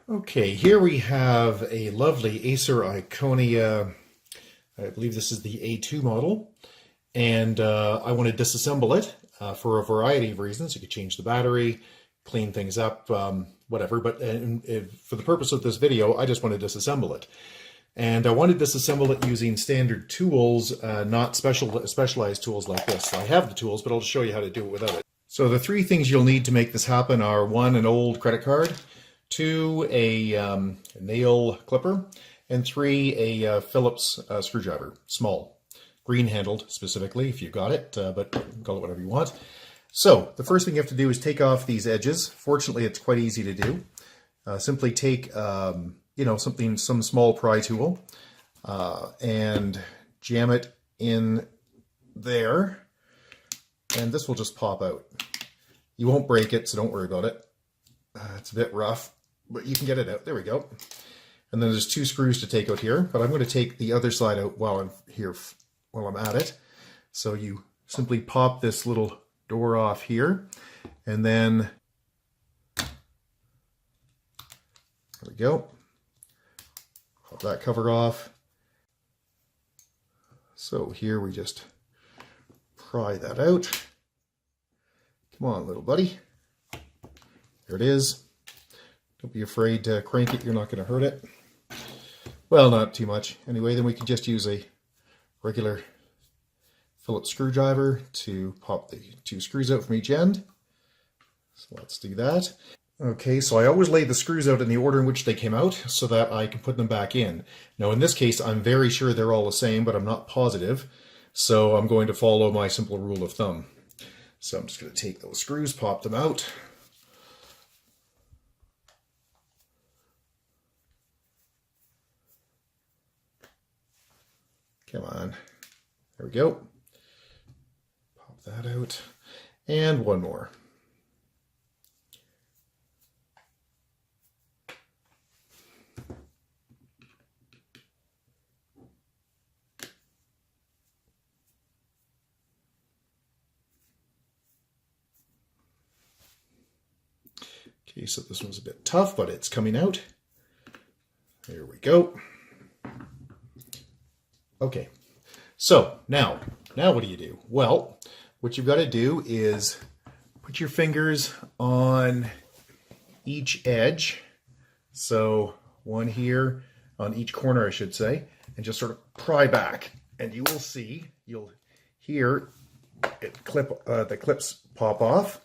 Okay, here we have a lovely Acer Iconia, I believe this is the A2 model, and I want to disassemble it for a variety of reasons. You could change the battery, clean things up, whatever, but for the purpose of this video, I just want to disassemble it. And I want to disassemble it using standard tools, not specialized tools like this. I have the tools, but I'll just show you how to do it without it. So the three things you'll need to make this happen are: one, an old credit card; two, a nail clipper; and three, a Phillips screwdriver, small, green handled specifically if you've got it, but call it whatever you want. So the first thing you have to do is take off these edges. Fortunately, it's quite easy to do. Simply take some small pry tool and jam it in there, and this will just pop out. You won't break it, so don't worry about it. It's a bit rough, but you can get it out. There we go. And then there's two screws to take out here, but I'm going to take the other side out while I'm at it. So you simply pop this little door off here, and then there we go. Pop that cover off. So here we just pry that out. Come on, little buddy. There it is. Don't be afraid to crank it, you're not going to hurt it. Well, not too much. Anyway, then we can just use a regular Phillips screwdriver to pop the two screws out from each end. So let's do that. Okay, so I always lay the screws out in the order in which they came out so that I can put them back in. Now in this case, I'm very sure they're all the same, but I'm not positive. So I'm going to follow my simple rule of thumb. So I'm just going to take those screws, pop them out. Come on. There we go. Pop that out. And one more. Okay, so this one's a bit tough, but it's coming out. There we go. Okay, so now what do you do? Well, what you've got to do is put your fingers on each edge. So one here on each corner, I should say, and just sort of pry back. And you will see, you'll hear it the clips pop off,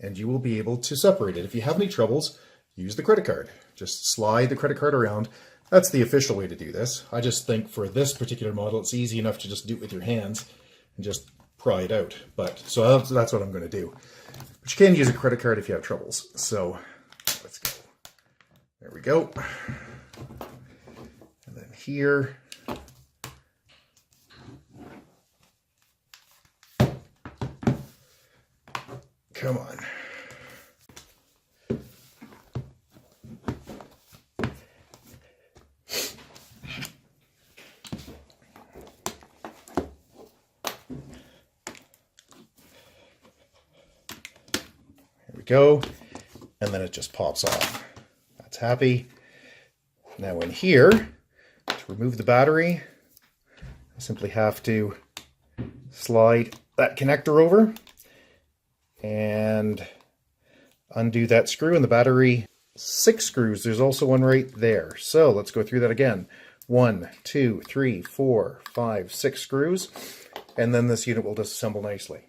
and you will be able to separate it. If you have any troubles, use the credit card. Just slide the credit card around. That's the official way to do this. I just think for this particular model, it's easy enough to just do it with your hands and just pry it out. So that's what I'm going to do. But you can use a credit card if you have troubles. So let's go. There we go. And then here. Come on. There we go. And then it just pops off. That's happy. Now in here, to remove the battery, I simply have to slide that connector over and undo that screw in the battery. 6 screws. There's also one right there. So let's go through that again. 1, 2, 3, 4, 5, 6 screws. And then this unit will disassemble nicely.